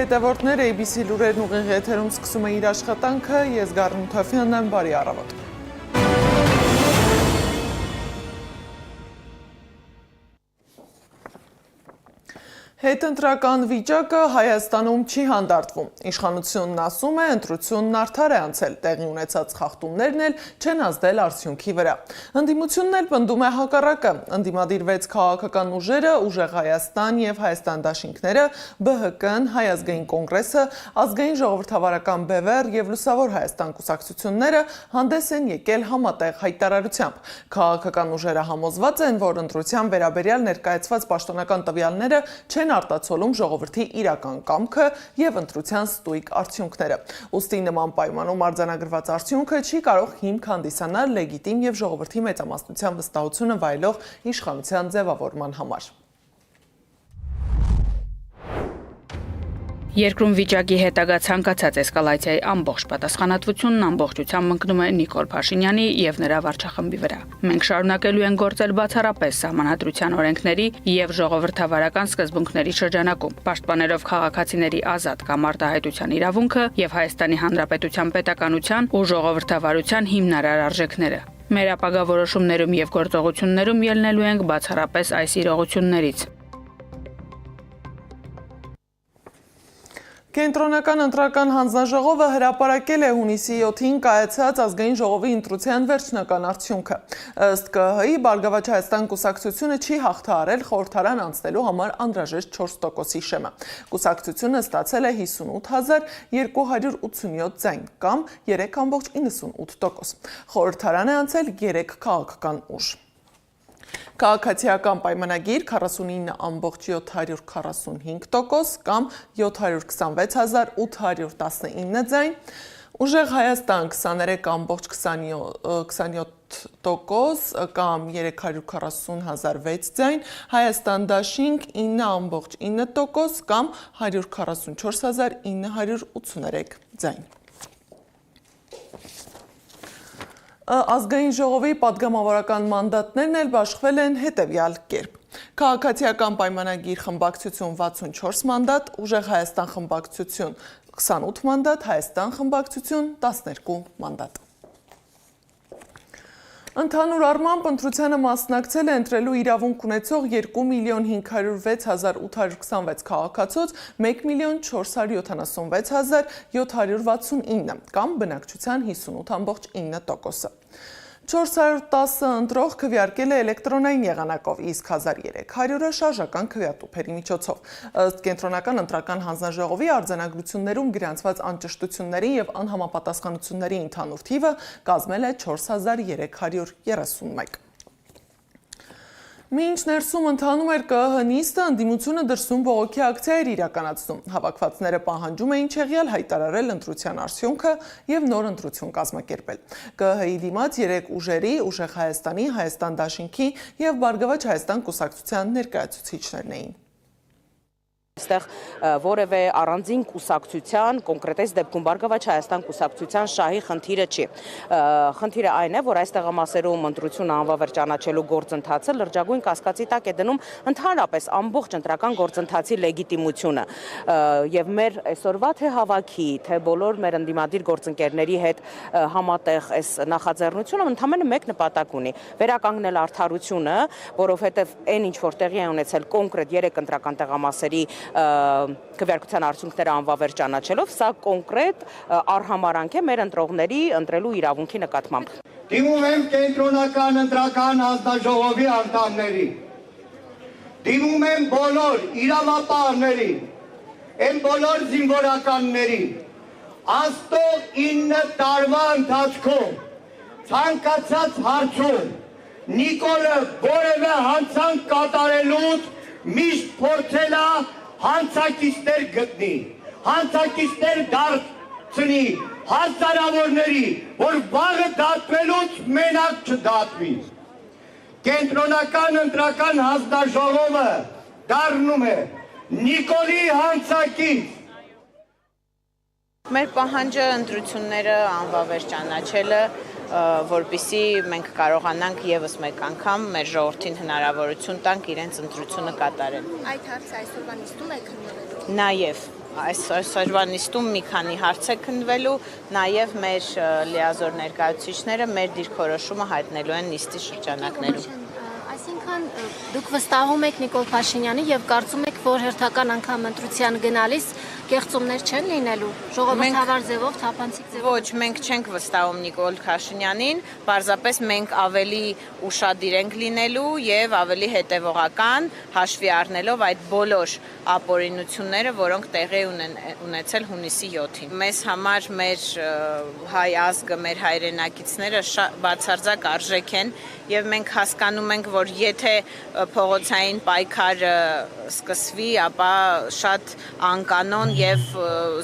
հետևորդներ ABC լուրերն ուղիղ եթերում սկսում է իր աշխատանքը, ես Գառնու Թոֆյանն եմ, բարի առավոտ։ Հետընտրական վիճակը Հայաստանում չի հանդարտվում։ Իշխանությունն ասում է, ընտրությունն արդար է անցել, տեղի ունեցած խախտումներն էլ չեն ազդել արդյունքի վրա։ Ընդդիմությունն էլ պնդում է հակառակը։ Ընդդիմադիր 6 քաղաքական ուժերը, Ուժեղ Հայաստան եւ Հայաստան դաշինքները, ԲՀԿ-ն, Հայ ազգային կոնգրեսը, Ազգային ժողովրդավարական բևեռ եւ Լուսավոր Հայաստան կուսակցությունները հանդես են եկել համատեղ հայտարարությամբ։ Քաղաքական ուժերը համոզված են, որ ընտրության վերաբերյալ ներկայացված պաշտոնական տվյալները չեն արտացոլում ժողովրդի իրական կամքը եւ ընտրության ստույգ արդյունքները։ Ուստի նման պայմանում արձանագրված արդյունքը չի կարող հիմք հանդիսանալ լեգիտիմ եւ ժողովրդի մեծամասնության վստահությունը վայելող իշխանության ձևավորման համար։ Երկրում վիճակի հետագա ցանկացած էսկալացիայի ամբողջ պատասխանատվությունն ամբողջությամբ մկնում է Նիկոլ Փաշինյանի եւ նրա վարչախմբի վրա։ Մենք շարունակելու ենք գործել բացառապես սահմանադրության օրենքների եւ ժողովրդավարական սկզբունքների շրջանակում, պաշտպանելով քաղաքացիների ազատ կամ արտահայտության իրավունքը եւ Հայաստանի Հանրապետության պետականության ու ժողովրդավարության հիմնարար արժեքները։ Մեր ապագա որոշումներում եւ գործողություններում ելնելու ենք բացառապես այս իրողություններից։ Կենտրոնական ընտրական հանձնաժողովը հրապարակել է հունիսի 7-ին կայացած ազգային ժողովի ընտրության վերջնական արդյունքը։ Ըստ ԿՀ-ի Բարգավաճ Հայաստան կուսակցությունը չի հաղթահարել խորհրդարան անցնելու համար անհրաժեշտ 4%-ի շեմը։ Կուսակցությունը ստացել է 58,287 ձայն կամ 3,98%։ Խորհրդարան է անցել 3 քաղաքական ուժ։ Քաղաքացիական պայմանագիր 49,745% կամ 726,819 ձայն, Ուժեղ Հայաստան 23,27% կամ 340,006 ձայն, Հայաստան դաշինք 9,9% կամ 144,983 ձայն։ Ազգային ժողովի պատգամավորական մանդատներն էլ բաշխվել են հետևյալ կերպ։ Քաղաքացիական պայմանագիր խմբակցություն 64 մանդատ, Ուժեղ Հայաստան խմբակցություն 28 մանդատ, Հայաստան խմբակցություն 12 մանդատ։ Ընդհանուր առմամբ ընտրությանը մասնակցել է ընտրելու իրավունք ունեցող 2,506,826 քաղաքացուց 1,476,769 կամ բնակչության 58,9%-ը։ 410 ընտրող քվեարկել է էլեկտրոնային եղանակով, իսկ 1300-ը շարժական քվեատուփերի միջոցով։ Ըստ Կենտրոնական ընտրական հանձնաժողովի արձանագրություններում գրանցված անճշտությունների եւ անհամապատասխանությունների ընդհանուր թիվը կազմել է 4331։ Մինչ ներսում ընթանում էր ԿՀ նիստը, ընդդիմությունը դրսում բողոքի ակցիա էր իրականացնում։ Հավաքվածները պահանջում էին չեղյալ հայտարարել ընտրության արդյունքը եւ նոր ընտրություն կազմակերպել։ ԿՀ-ի դիմաց 3 ուժերի՝ Ուժեղ Հայաստանի, Հայաստան դաշինքի եւ Բարգավաճ Հայաստան կուսակցության ներկայացուցիչներն էին։ Այստեղ որևէ առանձին կուսակցության, կոնկրետ այս դեպքում Բարգավաճ Հայաստան կուսակցության շահի խնդիրը չի։ Խնդիրը այն է, որ այս տեղամասերում ընտրությունը անվավեր ճանաչելու գործընթացը լրջագույն կասկածի տակ է դնում ընդհանրապես ամբողջ ընտրական գործընթացի լեգիտիմությունը։ Եվ մեր այսօրվա թե հավաքի, թե բոլոր մեր ընդդիմադիր գործընկերների հետ համատեղ այս նախաձեռնությունը ընդամենը մեկ նպատակ ունի՝ վերականգնել արդարությունը, որովհետև այն ինչ որ տեղի է ունեցել կոնկրետ 3 ընտրական տեղամասերի քվեարկության արդյունքները անվավեր ճանաչելով, սա կոնկրետ արհամարանք է մեր ընտրողների ընտրելու իրավունքի նկատմամբ։ Դիմում եմ կենտրոնական ընտրական հանձնաժողովի անդամների, դիմում եմ բոլոր իրավապահների, այն բոլոր զինվորականների, անցնող 9 տարվա ընթացքում ցանկացած հարցում Նիկոլը որևէ հանցանք կատարելուց միշտ փորձել է հանցակիցներ գտնի, հանցակիցներ դարձնի, հազարավորների, որ վաղը դատվելուց մենակ չդատվի։ Կենտրոնական ընտրական հանձնաժողովը դառնում է Նիկոլի հանցակից։ Մեր պահանջը ընտրությունները անվավեր ճանաչելը, որպեսզի մենք կարողանանք եւս մեկ անգամ մեր ժողովրդին հնարավորություն տանք իրենց ընտրությունը կատարել։ Այդ հարցը այսօրվա նիստում է քննվելու։ Նաեւ այսօրվա նիստում մի քանի հարց է քննվելու, նաև մեր լիազոր ներկայացուցիչները մեր դիրքորոշումը հայտնելու են նիստի շրջանակներում։ Այսինքն դուք վստահում եք Նիկոլ Փաշինյանի եւ կարծում եք, որ հերթական անգամ ընտրության գնալիս կեղծումներ չեն լինելու, ժողովրդավար ձևով, թափանցիկ ձևով։ Ոչ, մենք չենք վստահում Նիկոլ Փաշինյանին, պարզապես մենք ավելի ուշադիր ենք լինելու եւ ավելի հետեւողական, հաշվի առնելով այդ բոլոր ապօրինությունները, որոնք տեղի ունեցել հունիսի 7-ին։ Մեզ համար մեր հայ ազգը, մեր հայրենակիցները բացարձակ արժեք են եւ մենք հասկանում ենք, որ եթե փողոցային պայքարը սկսվի, ապա շատ անկանոն եւ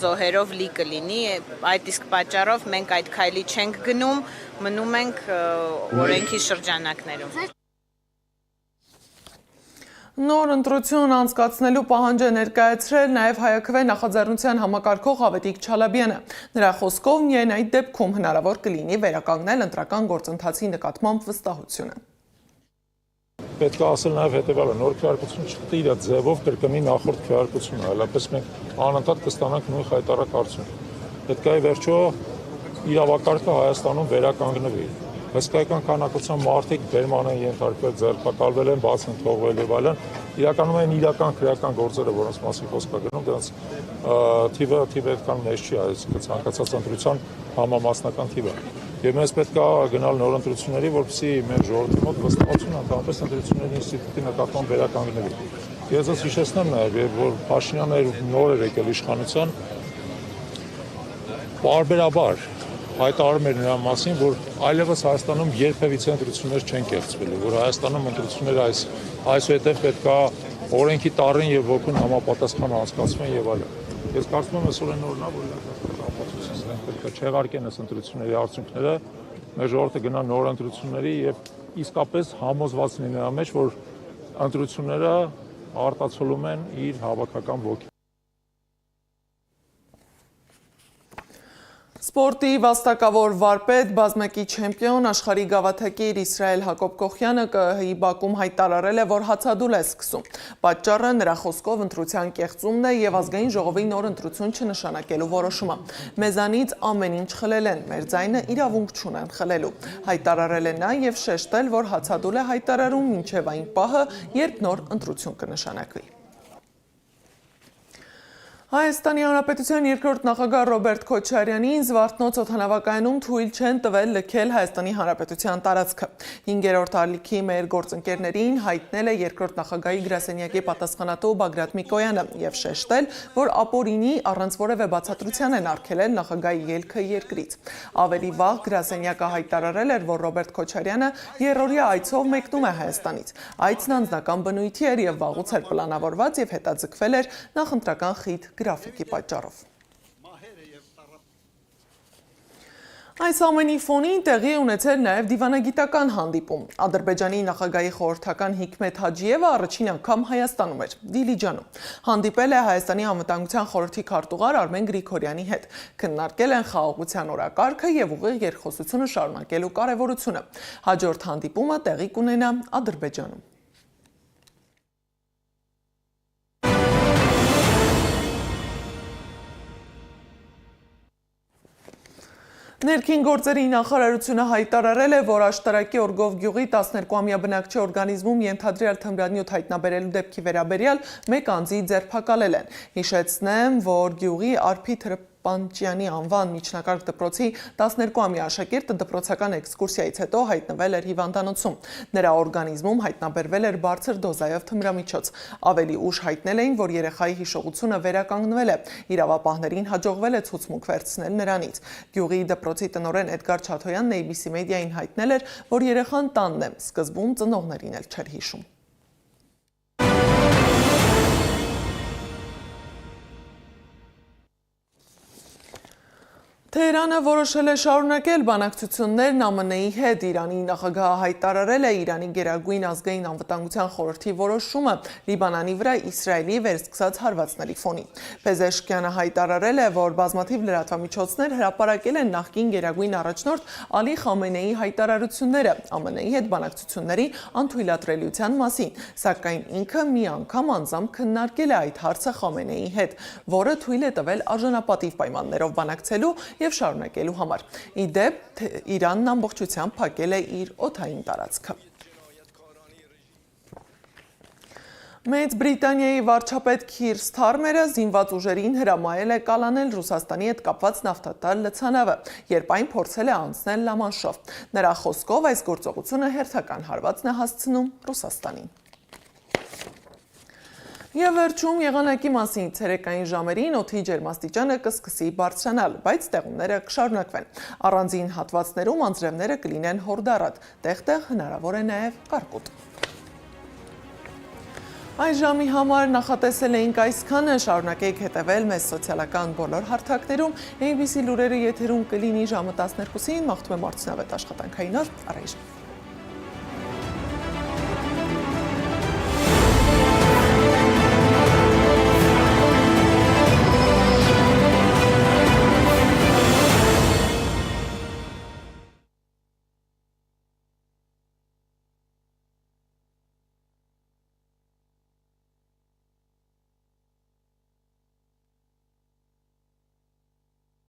զոհերով լի կլինի, այդ իսկ պատճառով մենք այդ քայլի չենք գնում, մնում ենք օրենքի շրջանակներում։ Նոր ընտրություն անցկացնելու պահանջ է ներկայացրել նաև Հայաքվե նախաձեռնության համակարգող Ավետիք Չալաբյանը։ Նրա խոսքով միայն այդ դեպքում հնարավոր կլինի վերականգնել ընտրական գործընթացի նկատմամբ վստահությունը։ Պետք է ասել նաև հետևյալը, նոր քվեարկություն չպետք է իր ձևով կրկնի նախորդ քվեարկությունը, այլապես մենք անընդհատ կստանանք նույն խայտարակ արդյունք։ Պետք է վերջո իրավակարգը Հայաստանում վերականգնվի։ Հսկայական քանակությամբ մարդիկ բերման են ենթարկվել, ձերբակալվել են, բաց են թողվել եւ այլն։ Իրականում այն իրական քրեական գործերը, որոնց մասին խոսք է գնում, դրանց թիվը այդքան մեծ չի, այսինքն ցանկացած ընտրության համամասնական թիվը։ Եվ մեզ պետք է գնալ նոր ընտրությունների, որպեսզի մեր ժողովրդի մոտ վստահություն ընդհանրապես ընտրությունների ինստիտուտի նկատմամբ վերականգնվի։ Ես ես հիշեցնեմ նաև, որ Փաշինյանը նոր էր եկել իշխանության, պարբերաբար հայտարարում էր նրա մասին, որ այլևս Հայաստանում երբևիցե ընտրություններ չեն կեղծվելու, որ Հայաստանում ընտրությունները այսուհետև պետք է օրենքի տառին եւ ոգուն համապատասխան անցկացվեն եւ այլն։ Ես կարծում եմ այսօր այն օրն է, որ իրականացնենք պետք է չեղարկեն այս ընտրությունների արդյունքները, մեր ժողովուրդը գնա նոր ընտրությունների եւ իսկապես համոզված լինի նրա մեջ, որ ընտրությունները արտացոլում են իր հավաքական ոգին։ Սպորտի վաստակավոր վարպետ, բազմակի չեմպիոն, աշխարհի գավաթակիր Իսրայել Հակոբ Կոխյանը ԿԸՀ-ի Բաքում հայտարարել է, որ հացադուլ է սկսում։ Պատճառը նրա խոսքով ընտրության կեղծումն է եւ ազգային ժողովի նոր ընտրություն չնշանակելու որոշումը։ Մեզանից ամեն ինչ խլել են, մեր ձայնը իրավունք չունեն խլելու։ Հայտարարել է նա եւ շեշտել, որ հացադուլ է հայտարարում մինչեւ այն պահը, երբ նոր ընտրություն կնշանակվի։ Հայաստանի Հանրապետության երկրորդ նախագահ Ռոբերտ Քոչարյանին Զվարթնոց օդանավակայանում թույլ չեն տվել լքել Հայաստանի Հանրապետության տարածքը։ 5-րդ ալիքի մեր գործընկերներին հայտնել է երկրորդ նախագահի գրասենյակի պատասխանատու Բագրատ Միկոյանը եւ շեշտել, որ ապօրինի առանց որևէ բացատրության են արգելել նախագահի ելքը երկրից։ Ավելի վաղ գրասենյակը հայտարարել էր, որ Ռոբերտ Քոչարյանը երրորդյա այցով մեկնում է Հայաստանից։ Այցն անձնական բնույթի էր եւ վաղուց էր պլանավորված եւ հետաձգվել էր նախընտրական խիտ գրաֆիկի պատճառով։ Այս ամենի ֆոնին տեղի ունեցել նաև դիվանագիտական հանդիպում։ Ադրբեջանի նախագահի խորհրդական Հիկմետ Հաջիևը առաջին անգամ Հայաստանում էր, Դիլիջանում։ Հանդիպել է Հայաստանի անվտանգության խորհրդի քարտուղար Արմեն Գրիգորյանի հետ։ Քննարկել են խաղաղության օրակարգը եւ ուղիղ երկխոսությունը շարունակելու կարևորությունը։ Հաջորդ հանդիպումը տեղի կունենա Ադրբեջանում։ Ներքին գործերի նախարարությունը հայտարարել է, որ աշտարակի Օրգով գյուղի 12-ամյա բնակչի օրգանիզմում ենթադրյալ թմրանյութ հայտնաբերելու դեպքի վերաբերյալ մեկ անձի ձերբակալել են։ Հիշեցնեմ, որ գյուղի Արփիտ Պանճյանի անվան միջնակարգ դպրոցի 12-ամյա աշակերտը դպրոցական էքսկուրսիայից հետո հայտնվել էր հիվանդանոցում։ Նրա օրգանիզմում հայտնաբերվել էր բարձր դոզայով թմրամիջոց։ Ավելի ուշ հայտնել էին, որ երեխայի հիշողությունը վերականգնվել է։ Իրավապահներին հաջողվել է ցուցմունք վերցնել նրանից։ Գյուղի դպրոցի տնօրեն Էդգար Չաթոյանն ABC մեդիային հայտնել էր, որ երեխան տանն է, սկզբում ծնողներին էլ չէր հիշում։ Թեհրանը որոշել է շարունակել բանակցություններն ԱՄՆ-ի հետ։ Իրանի նախագահը հայտարարել է Իրանի Գերագույն ազգային անվտանգության խորհրդի որոշումը Լիբանանի վրա Իսրայելի վերսկսած հարվածների ֆոնին։ Փեզեշքյանը հայտարարել է, որ բազմաթիվ լրատվամիջոցներ հրապարակել են նախկին Գերագույն առաջնորդ Ալի Խամենեիի հայտարարությունները ԱՄՆ-ի հետ բանակցությունների անթույլատրելիության մասին, սակայն ինքը մի անգամ անձամբ քննարկել է այդ հարցը Խամենեիի հետ, որը թույլ է տվել արժանապատիվ պայմաններով բանակցելու եւ շարունակելու համար։ Ի դեպ, Իրանն ամբողջությամբ փակել է իր օդային տարածքը։ Մեծ Բրիտանիայի վարչապետ Քիր Սթարմերը զինված ուժերին հրամայել է կալանել Ռուսաստանի հետ կապված նավթատար լցանավը, երբ այն փորձել է անցնել Լամանշով։ Նրա խոսքով այս գործողությունը հերթական հարվածն է հասցնում Ռուսաստանին։ Եվ վերջում եղանակի մասին ցերեկային ժամերին օդի ջերմաստիճանը կսկսի բարձրանալ, բայց տեղումները կշարունակվեն։ Առանձին հատվածներում անձրևները կլինեն հորդառատ, տեղ-տեղ հնարավոր է նաև կարկուտ։ Այս ժամի համար նախատեսել էինք այսքանը, շարունակեք հետևել մեզ սոցիալական բոլոր հարթակներում, ABC լուրերը եթերում կլինի ժամը 12-ին, մաղթում եմ արդյունավետ աշխատանքային օր, առայժմ։